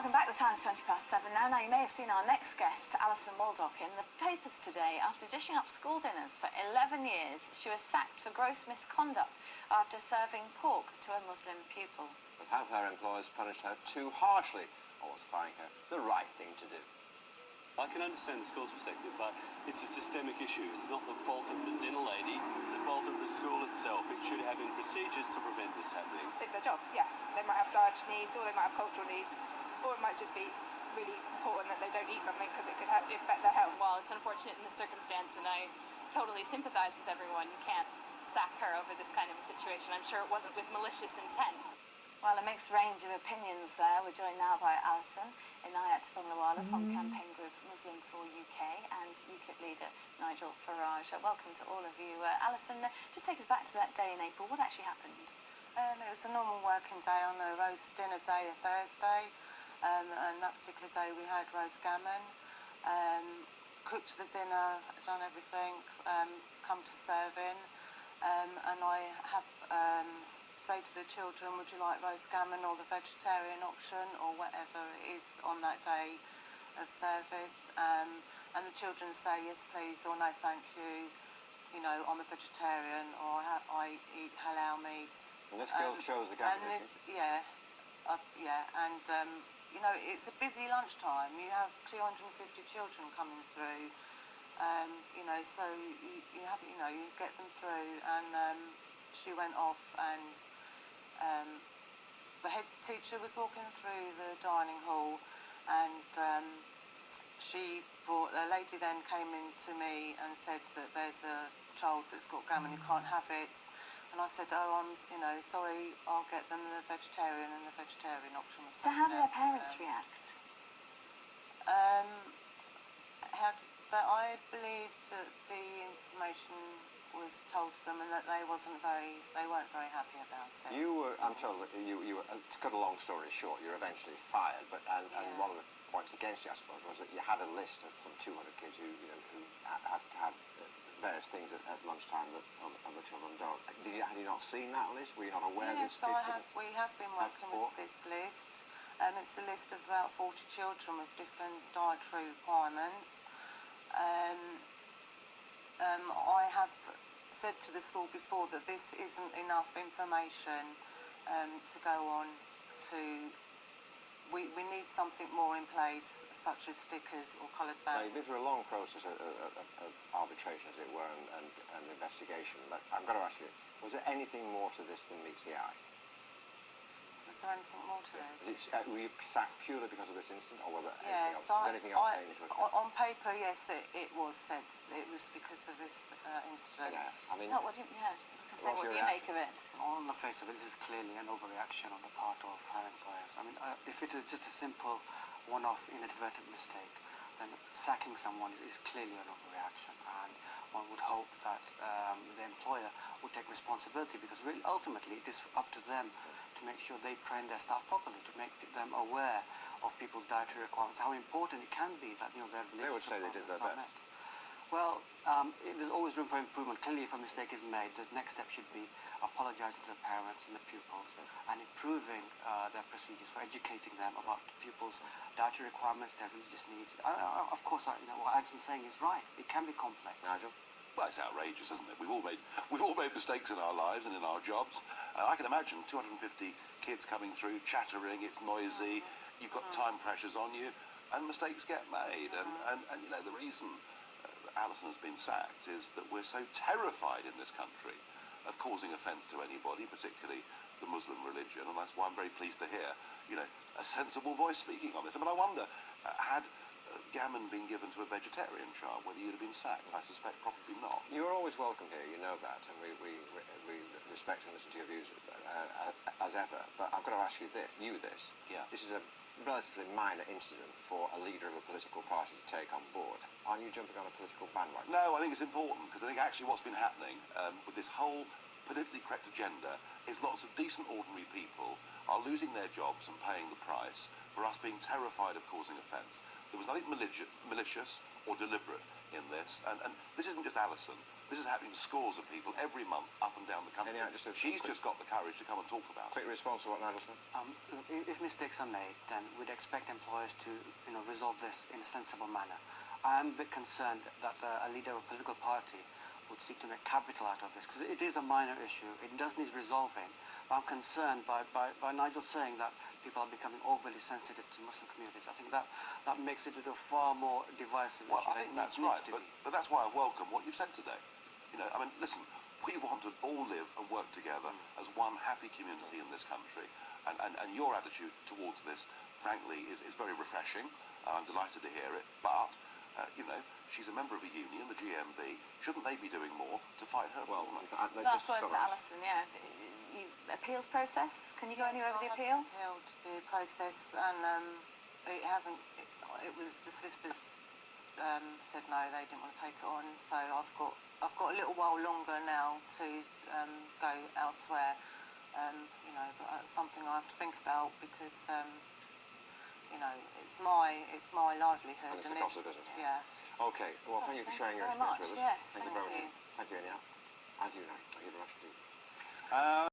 Welcome back. The time's 7:20 now. Now, you may have seen our next guest, Alison Waldock, in the papers today. After dishing up school dinners for 11 years, she was sacked for gross misconduct after serving pork to a Muslim pupil. But have her employers punished her too harshly, or was firing her the right thing to do? I can understand the school's perspective, but it's a systemic issue. It's not the fault of the dinner lady, it's the fault of the school itself. It should have procedures to prevent this happening. It's their job, yeah. They might have dietary needs, or they might have cultural needs, or it might just be really important that they don't eat something because it could affect their health. Well, it's unfortunate in this circumstance, and I totally sympathise with everyone. You can't sack her over this kind of a situation. I'm sure it wasn't with malicious intent. Well, a mixed range of opinions there. We're joined now by Alison Inayat Bunglawala from campaign group Muslim for UK and UKIP leader Nigel Farage. Welcome to all of you. Alison, just take us back to that day in April. What actually happened? It was a normal working day on a roast dinner day, a Thursday. And that particular day we had roast gammon, cooked the dinner, done everything, come to serving, and I have say to the children, would you like roast gammon or the vegetarian option or whatever it is on that day of service, and the children say yes please or no thank you, you know, I'm a vegetarian or I eat halal meat. And this girl chose the gammon, and this, yeah, and you know, it's a busy lunchtime. You have 250 children coming through, you know, so you have, you know, you get them through, and she went off, and the head teacher was walking through the dining hall, and a lady then came in to me and said that there's a child that's got gammon who can't have it. And I said, oh, I'm, you know, sorry, I'll get them the vegetarian, and the vegetarian option was So how did her parents react? I believed that the information was told to them and that they weren't very happy about it. You were, I'm told that you were, to cut a long story short, you were eventually fired, but and one of the points against you, I suppose, was that you had a list of some 200 kids who had to have various things at lunchtime that other children don't. Had you not seen that list? Were you not aware of this? Yes, we have been working with this list. It's a list of about 40 children with different dietary requirements. I have said to the school before that this isn't enough information to go on to. We need something more in place, such as stickers or coloured bands. You've been through a long process of arbitration, as it were, and investigation. But I've got to ask you, was there anything more to this than meets the eye? Was there anything more to this? Were you sacked purely because of this incident, or was Yes, there anything else taken into account? On paper, yes, it was said it was because of this incident. Yeah, I mean, What do you make of it? On the face of it, this is clearly an overreaction on the part of her employers. I mean, if it is just a simple one-off inadvertent mistake, then sacking someone is clearly an overreaction, and one would hope that the employer would take responsibility, because really ultimately it is up to them to make sure they train their staff properly, to make them aware of people's dietary requirements, how important it can be that, you know, their they would say they did their best. Well, there's always room for improvement. Clearly, if a mistake is made, the next step should be apologising to the parents and the pupils and improving their procedures for educating them about the pupils' dietary requirements, their religious needs. Of course, you know, what Addison's saying is right. It can be complex. Nigel? Well, it's outrageous, isn't it? We've all made mistakes in our lives and in our jobs. I can imagine 250 kids coming through, chattering, it's noisy, you've got time pressures on you, and mistakes get made. And you know, the reason Alison has been sacked is that we're so terrified in this country of causing offence to anybody, particularly the Muslim religion, and that's why I'm very pleased to hear, you know, a sensible voice speaking on this. I mean, I wonder, had gammon been given to a vegetarian child, whether you'd have been sacked? I suspect probably not. You are always welcome here, you know that, and we respect and listen to your views as ever. But I've got to ask you this. Yeah. This is a relatively minor incident for a leader of a political party to take on board. Aren't you jumping on a political bandwagon? No, I think it's important, because I think actually what's been happening with this whole politically correct agenda is lots of decent ordinary people are losing their jobs and paying the price for us being terrified of causing offence. There was nothing malicious or deliberate in this, and this isn't just Alison. This is happening to scores of people every month up and down the country. She's just got the courage to come and talk about it. Quick response to what Nigel said. If mistakes are made, then we'd expect employers to, resolve this in a sensible manner. I am a bit concerned that a leader of a political party would seek to make capital out of this, because it is a minor issue. It does need resolving. But I'm concerned by Nigel saying that people are becoming overly sensitive to Muslim communities. I think that makes it a far more divisive issue. Well, I think that's right, but that's why I welcome what you've said today. Listen, we want to all live and work together as one happy community in this country, and your attitude towards this, frankly, is very refreshing. I'm delighted to hear it, but she's a member of a union, the GMB. Shouldn't they be doing more to fight her? Last word to Alison, yeah. Appeals process, can you go anywhere with the appeal? Appealed the process, and it hasn't. It was the solicitors said no, they didn't want to take it on. So I've got a little while longer now to go elsewhere. But that's something I have to think about because it's my livelihood. And it's the cost of business. Yeah. Okay. Well, thank you for sharing your very experience much. with us. Yes, Thank you very much. thank you. Thank you, Anya. And you, Nigel. Thank you very much indeed.